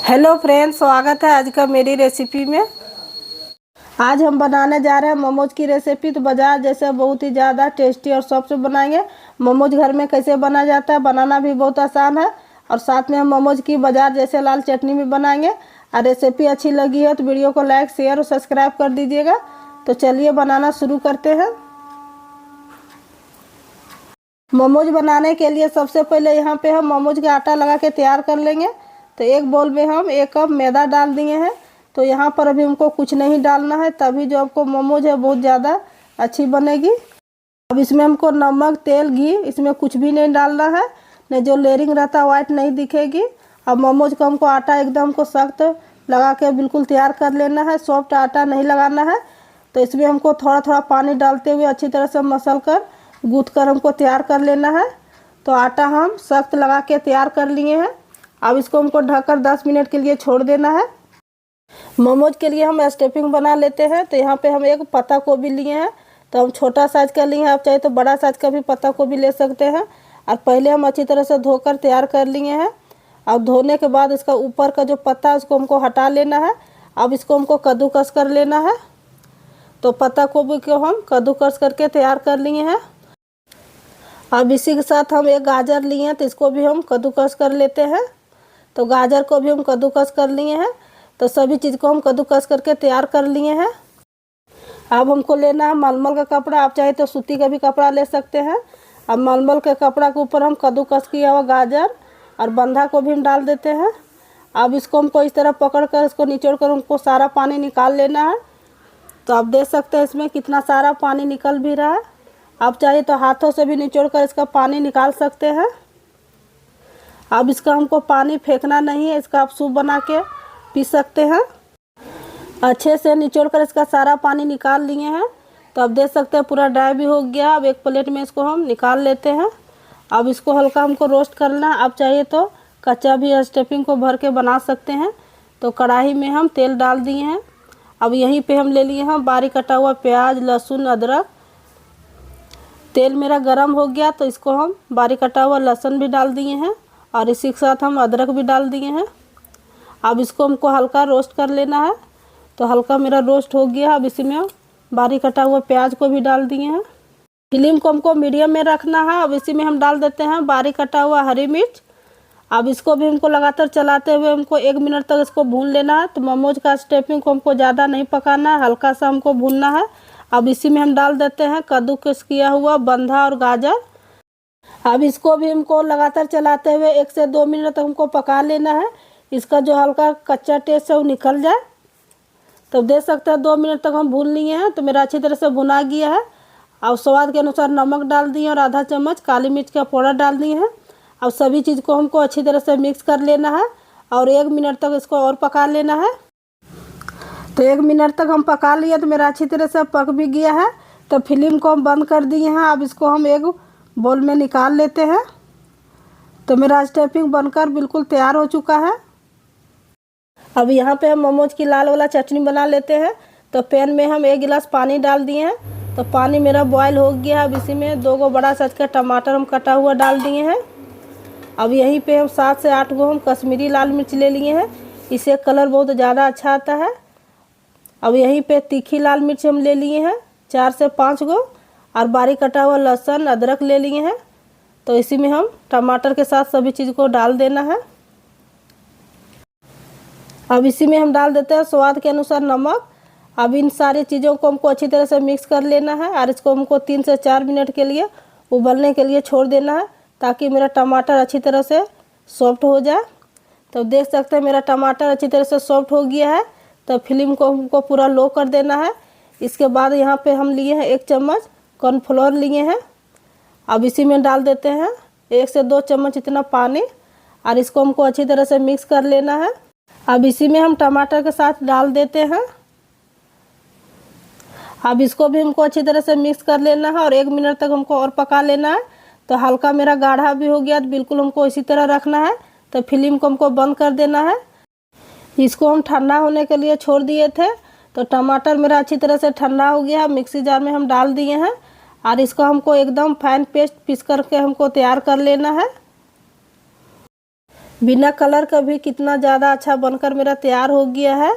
Hello friends, स्वागत है आज का मेरी रेसिपी में। आज हम बनाने जा रहे हैं मोमोज की रेसिपी। तो बाजार जैसे बहुत ही ज़्यादा टेस्टी और सॉफ्ट बनाएंगे। मोमोज घर में कैसे बना जाता है, बनाना भी बहुत आसान है। और साथ में हम मोमोज की बाजार जैसे लाल चटनी भी बनाएंगे। और रेसिपी अच्छी लगी है तो वीडियो को लाइक, शेयर और सब्सक्राइब कर दीजिएगा। तो चलिए बनाना शुरू करते हैं। मोमोज बनाने के लिए सबसे पहले यहाँ पे हम मोमोज का आटा लगा के तैयार कर लेंगे। तो एक बोल में हम 1 कप मैदा डाल दिए हैं। तो यहाँ पर अभी हमको कुछ नहीं डालना है, तभी जो आपको मोमोज है बहुत ज़्यादा अच्छी बनेगी। अब इसमें हमको नमक, तेल, घी इसमें कुछ भी नहीं डालना है, नहीं जो लेयरिंग रहता है वाइट नहीं दिखेगी। अब मोमोज को हमको आटा एकदम को सख्त लगा के बिल्कुल तैयार कर लेना है, सॉफ्ट आटा नहीं लगाना है। तो इसमें हमको थोड़ा थोड़ा पानी डालते हुए अच्छी तरह से मसल कर गूँथ कर हमको तैयार कर लेना है। तो आटा हम सख्त लगा के तैयार कर लिए हैं। अब इसको हमको ढककर 10 मिनट के लिए छोड़ देना है। मोमोज के लिए हम स्टफिंग बना लेते हैं। तो यहाँ पे हम एक पत्ता गोभी लिए हैं। तो हम छोटा साइज का लिए हैं, आप चाहे तो बड़ा साइज का भी पत्ता गोभी ले सकते हैं। और पहले हम अच्छी तरह से धोकर तैयार कर लिए हैं। अब धोने के बाद इसका ऊपर का जो पत्ता है उसको हमको हटा लेना है। अब इसको हमको कद्दूकस कर लेना है। तो पत्ता गोभी को हम कद्दूकस करके तैयार कर लिए हैं। अब इसी के साथ हम एक गाजर लिए हैं, तो इसको भी हम कद्दूकस कर लेते हैं। तो गाजर को भी हम कद्दूकस कर लिए हैं। तो सभी चीज़ को हम कद्दूकस करके तैयार कर लिए हैं। अब हमको लेना है मलमल का कपड़ा, आप चाहे तो सूती का भी कपड़ा ले सकते हैं। अब मलमल के कपड़ा के ऊपर हम कद्दूकस किया हुआ गाजर और बंधा को भी हम डाल देते हैं। अब इसको हमको इस तरह पकड़ कर इसको निचोड़ कर हमको सारा पानी निकाल लेना है। तो आप देख सकते हैं इसमें कितना सारा पानी निकल भी रहा है। आप चाहे तो हाथों से भी निचोड़ कर इसका पानी निकाल सकते हैं। अब इसका हमको पानी फेंकना नहीं है, इसका आप सूप बना के पी सकते हैं। अच्छे से निचोड़ कर इसका सारा पानी निकाल लिए हैं। तो आप देख सकते हैं पूरा ड्राई भी हो गया। अब एक प्लेट में इसको हम निकाल लेते हैं। अब इसको हल्का हमको रोस्ट करना है। आप चाहिए तो कच्चा भी स्टफिंग को भर के बना सकते हैं। तो कढ़ाई में हम तेल डाल दिए हैं। अब यहीं पे हम ले लिए हैं बारीक कटा हुआ प्याज, लहसुन, अदरक। तेल मेरा गरम हो गया तो इसको हम बारीक कटा हुआ लहसुन भी डाल दिए हैं और इसी के साथ हम अदरक भी डाल दिए हैं। अब इसको हमको हल्का रोस्ट कर लेना है। तो हल्का मेरा रोस्ट हो गया। अब इसी में बारीक कटा हुआ प्याज को भी डाल दिए हैं। फ्लेम को हमको मीडियम में रखना है। अब इसी में हम डाल देते हैं बारीक कटा हुआ हरी मिर्च। अब इसको भी हमको लगातार चलाते हुए हमको 1 मिनट तक इसको भून लेना है। तो मोमोज का स्टफिंग को हमको ज़्यादा नहीं पकाना है, हल्का सा हमको भूनना है। अब इसी में हम डाल देते हैं कद्दूकस किया हुआ बंधा और गाजर। अब इसको भी हमको लगातार चलाते हुए 1 से 2 मिनट तक हमको पका लेना है। इसका जो हल्का कच्चा टेस्ट है वो निकल जाए। तो देख सकते हैं 2 मिनट तक हम भून लिए हैं। तो मेरा अच्छी तरह से भुना गया है। अब स्वाद के अनुसार नमक डाल दिए और आधा चम्मच काली मिर्च का पाउडर डाल दिए हैं। अब सभी चीज़ को हमको अच्छी तरह से मिक्स कर लेना है और 1 मिनट तक इसको और पका लेना है। तो 1 मिनट तक हम पका लिए। तो मेरा अच्छी तरह से पक भी गया है। तो फ्लेम को हम बंद कर दिए हैं। अब इसको हम एक बोल में निकाल लेते हैं। तो मेरा स्टफिंग बनकर बिल्कुल तैयार हो चुका है। अब यहाँ पे हम मोमोज की लाल वाला चटनी बना लेते हैं। तो पैन में हम 1 गिलास पानी डाल दिए हैं। तो पानी मेरा बॉयल हो गया। अब इसी में 2 बड़ा साइज का टमाटर हम कटा हुआ डाल दिए हैं। अब यहीं पे हम 7 से 8 हम कश्मीरी लाल मिर्च ले लिए हैं, इससे कलर बहुत ज़्यादा अच्छा आता है। अब यहीं पे तीखी लाल मिर्च हम ले लिए हैं 4 से 5 और बारीक कटा हुआ लहसुन, अदरक ले लिए हैं। तो इसी में हम टमाटर के साथ सभी चीज़ को डाल देना है। अब इसी में हम डाल देते हैं स्वाद के अनुसार नमक। अब इन सारी चीज़ों को हमको अच्छी तरह से मिक्स कर लेना है और इसको हमको 3 से 4 मिनट के लिए उबलने के लिए छोड़ देना है, ताकि मेरा टमाटर अच्छी तरह से सॉफ्ट हो जाए। तो देख सकते हैं मेरा टमाटर अच्छी तरह से सॉफ्ट हो गया है। तो फ्लेम को हमको पूरा लो कर देना है। इसके बाद यहाँ पे हम लिए हैं 1 चम्मच कॉर्नफ्लोर लिए हैं। अब इसी में डाल देते हैं 1 से 2 चम्मच इतना पानी और इसको हमको अच्छी तरह से मिक्स कर लेना है। अब इसी में हम टमाटर के साथ डाल देते हैं। अब इसको भी हमको अच्छी तरह से मिक्स कर लेना है और 1 मिनट तक हमको और पका लेना है। तो हल्का मेरा गाढ़ा भी हो गया, तो बिल्कुल हमको इसी तरह रखना है। तो फ्लेम को हमको बंद कर देना है। इसको हम ठंडा होने के लिए छोड़ दिए थे। तो टमाटर मेरा अच्छी तरह से ठंडा हो गया। मिक्सी जार में हम डाल दिए हैं और इसको हमको एकदम फाइन पेस्ट पीस करके हमको तैयार कर लेना है। बिना कलर का भी कितना ज़्यादा अच्छा बनकर मेरा तैयार हो गया है।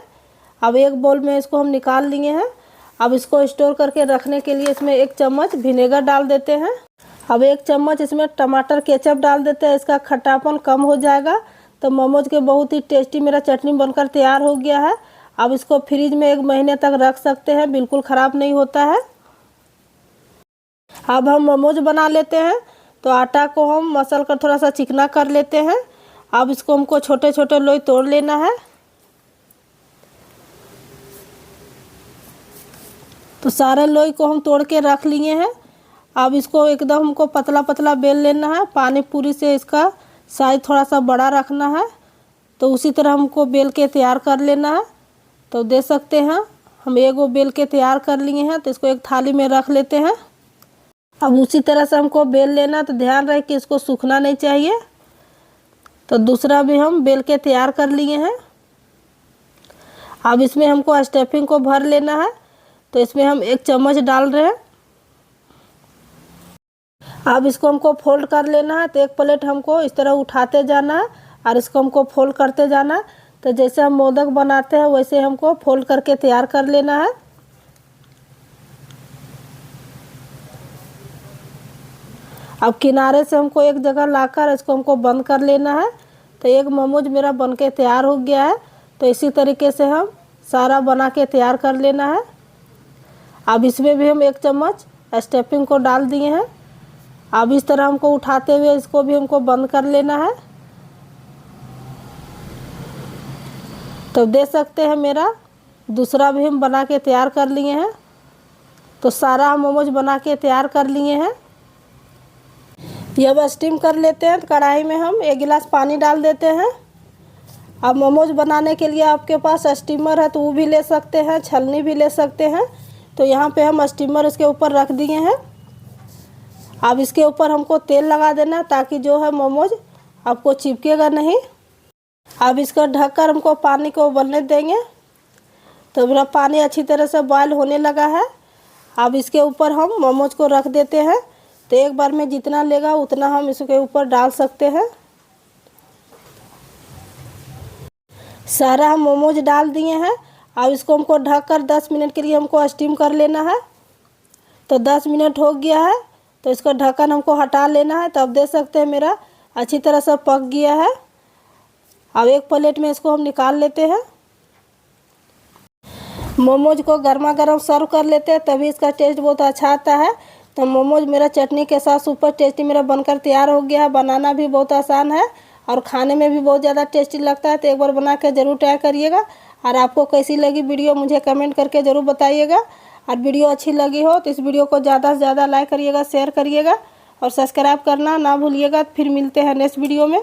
अब एक बाउल में इसको हम निकाल लिए हैं। अब इसको स्टोर करके रखने के लिए इसमें 1 चम्मच विनेगर डाल देते हैं। अब 1 चम्मच इसमें टमाटर केचप डाल देते हैं, इसका खट्टापन कम हो जाएगा। तो मोमोज के बहुत ही टेस्टी मेरा चटनी बनकर तैयार हो गया है। अब इसको फ्रिज में 1 महीने तक रख सकते हैं, बिल्कुल ख़राब नहीं होता है। अब हम मोमोज बना लेते हैं। तो आटा को हम मसल कर थोड़ा सा चिकना कर लेते हैं। अब इसको हमको छोटे छोटे लोई तोड़ लेना है। तो सारे लोई को हम तोड़ के रख लिए हैं। अब इसको एकदम हमको पतला पतला बेल लेना है। पानी पूरी से इसका साइज थोड़ा सा बड़ा रखना है। तो उसी तरह हमको बेल के तैयार कर लेना है। तो देख सकते हैं हम एगो बेल के तैयार कर लिए हैं। तो इसको एक थाली में रख लेते हैं। अब उसी तरह से हमको बेल लेना, तो ध्यान रहे कि इसको सूखना नहीं चाहिए। तो दूसरा भी हम बेल के तैयार कर लिए हैं। अब इसमें हमको स्टफिंग को भर लेना है। तो इसमें हम 1 चम्मच डाल रहे हैं। अब इसको हमको फोल्ड कर लेना है। तो एक प्लेट हमको इस तरह उठाते जाना है और इसको हमको फोल्ड करते जाना है। तो जैसे हम मोदक बनाते हैं वैसे हमको फोल्ड करके तैयार कर लेना है। अब किनारे से हमको एक जगह लाकर इसको हमको बंद कर लेना है। तो एक मोमोज मेरा बनके तैयार हो गया है। तो इसी तरीके से हम सारा बना के तैयार कर लेना है। अब इसमें भी हम 1 चम्मच स्टफिंग को डाल दिए हैं। अब इस तरह हमको उठाते हुए इसको भी हमको बंद कर लेना है। तो देख सकते हैं मेरा दूसरा भी हम बना के तैयार कर लिए हैं। तो सारा हम मोमोज बना के तैयार कर लिए हैं। ये अब स्टीम कर लेते हैं। तो कढ़ाई में हम 1 गिलास पानी डाल देते हैं। अब मोमोज बनाने के लिए आपके पास स्टीमर है तो वो भी ले सकते हैं, छलनी भी ले सकते हैं। तो यहाँ पे हम स्टीमर इसके ऊपर रख दिए हैं। अब इसके ऊपर हमको तेल लगा देना ताकि जो है मोमोज आपको चिपकेगा नहीं। अब इसको ढककर हमको पानी को उबलने देंगे। तो मेरा पानी अच्छी तरह से बॉयल होने लगा है। अब इसके ऊपर हम मोमोज को रख देते हैं। तो एक बार में जितना लेगा उतना हम इसके ऊपर डाल सकते हैं। सारा हम मोमोज डाल दिए हैं। अब इसको हमको ढककर 10 मिनट के लिए हमको स्टीम कर लेना है। तो 10 मिनट हो गया है। तो इसका ढक्कन हमको हटा लेना है। तो अब देख सकते हैं मेरा अच्छी तरह से पक गया है। अब एक प्लेट में इसको हम निकाल लेते हैं। मोमोज को गर्मा गर्म सर्व कर लेते हैं, तभी इसका टेस्ट बहुत अच्छा आता है। तो मोमोज मेरा चटनी के साथ सुपर टेस्टी मेरा बनकर तैयार हो गया है। बनाना भी बहुत आसान है और खाने में भी बहुत ज़्यादा टेस्टी लगता है। तो एक बार बना के ज़रूर ट्राई करिएगा। और आपको कैसी लगी वीडियो मुझे कमेंट करके ज़रूर बताइएगा। और वीडियो अच्छी लगी हो तो इस वीडियो को ज़्यादा से ज़्यादा लाइक करिएगा, शेयर करिएगा और सब्सक्राइब करना ना भूलिएगा। फिर मिलते हैं नेक्स्ट वीडियो में।